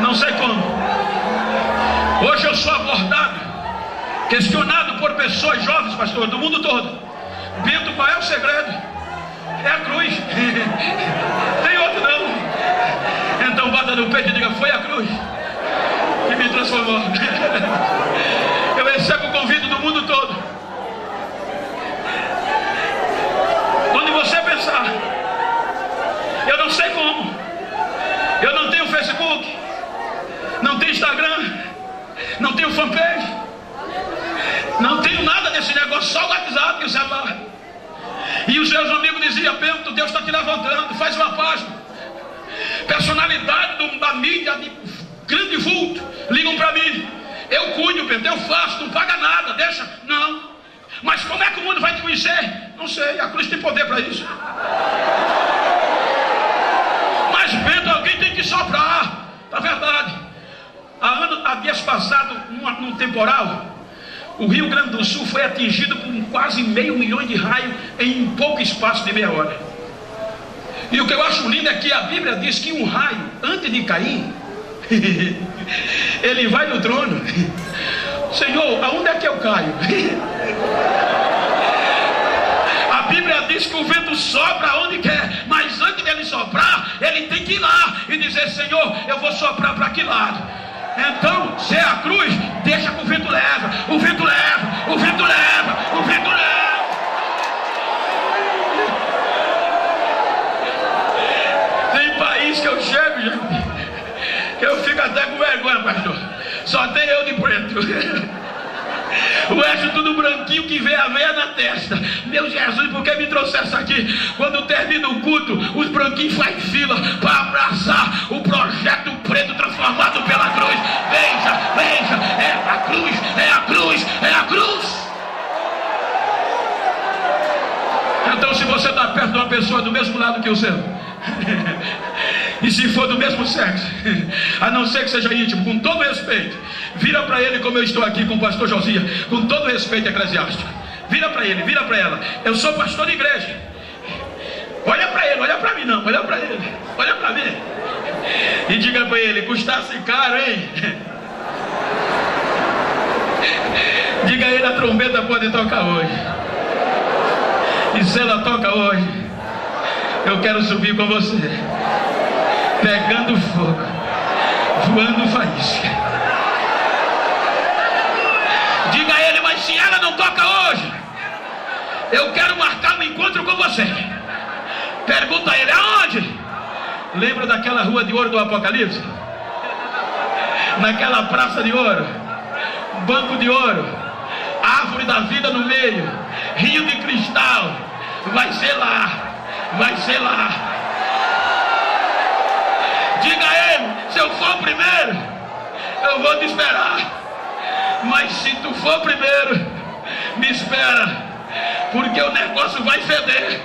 Não sei como. Hoje eu sou abordado, questionado por pessoas jovens, pastor, do mundo todo. Bento, qual é o segredo? É a cruz. Tem outro não. Então bata no peito e diga: foi a cruz que me transformou. Eu recebo o convite do mundo todo. Onde você pensar, eu não sei como. Eu não tenho Facebook, não tenho Instagram, não tenho fanpage, não tenho nada desse negócio, só o WhatsApp e o celular. E os seus amigos diziam: Bento, Deus está te levantando, faz uma página. Personalidade da mídia de grande vulto ligam para mim: eu cuido, Bento, eu faço, não paga nada, deixa. Não. Mas como é que o mundo vai te conhecer? Não sei, a cruz tem poder para isso. Mas Bento, alguém tem que soprar. Na verdade, há dias passados, num temporal, o Rio Grande do Sul foi atingido por quase 500 mil de raios em pouco espaço de meia hora. E o que eu acho lindo é que a Bíblia diz que um raio, antes de cair, ele vai no trono. Senhor, aonde é que eu caio? A Bíblia diz que o vento sopra onde quer, mas antes dele soprar, ele tem que ir lá e dizer: Senhor, eu vou soprar para que lado? Então, se é a cruz, deixa que o vento leva, o vento leva, o vento leva, o vento leva. Tem país que eu chego, gente, que eu fico até com vergonha, pastor. Só tem eu de preto. O resto tudo branquinho que vê a veia na testa. Meu Jesus, por que me trouxesse aqui? Quando termina o culto, os branquinhos fazem fila para abraçar o projeto preto transformado pela cruz. Veja, veja, é a cruz, é a cruz, é a cruz. Então, se você está perto de uma pessoa do mesmo lado que o seu, e se for do mesmo sexo, a não ser que seja íntimo, com todo respeito, vira para ele, como eu estou aqui com o pastor Josias, com todo respeito eclesiástico. Vira para ele, vira para ela: eu sou pastor de igreja. Olha para ele, olha para mim não, olha para ele, olha para mim. E diga para ele: custasse caro, hein? Diga a ele: a trombeta pode tocar hoje. E se ela toca hoje, eu quero subir com você, pegando fogo, voando faísca. Diga a ele: mas se ela não toca hoje, eu quero marcar um encontro com você. Pergunta a ele: aonde? Lembra daquela rua de ouro do Apocalipse? Naquela praça de ouro, banco de ouro, árvore da vida no meio, rio de cristal. Vai ser lá, vai ser lá. Diga a ele: se eu for primeiro, eu vou te esperar. Mas se tu for primeiro, me espera, porque o negócio vai feder.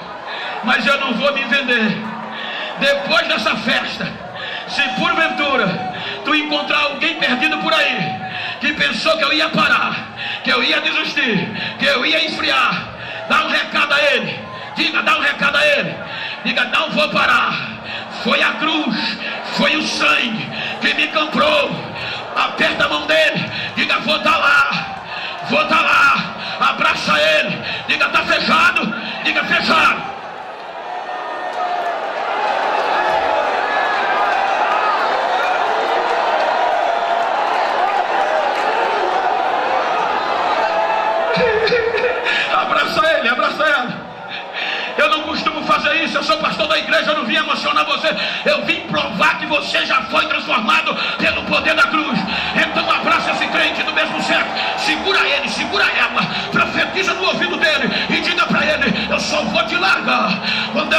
Mas eu não vou me vender. Depois dessa festa, se porventura tu encontrar alguém perdido por aí, que pensou que eu ia parar, que eu ia desistir, que eu ia esfriar, dá um recado a ele. Diga, dá um recado a ele. Diga: não vou parar. Foi a cruz, foi o sangue que me comprou. Aperta a mão dele. Diga: vou estar lá, vou estar lá. Abraça ele. Diga: tá fechado. Diga: fechado. Abraça ele, abraça ela. Eu não costumo fazer isso, eu sou pastor da igreja, eu não vim emocionar você, eu vim provar que você já foi transformado pelo poder da cruz. Então abraça esse crente do mesmo sexo, segura ele, segura ela, profetiza no ouvido dele e diga para ele: eu só vou te largar quando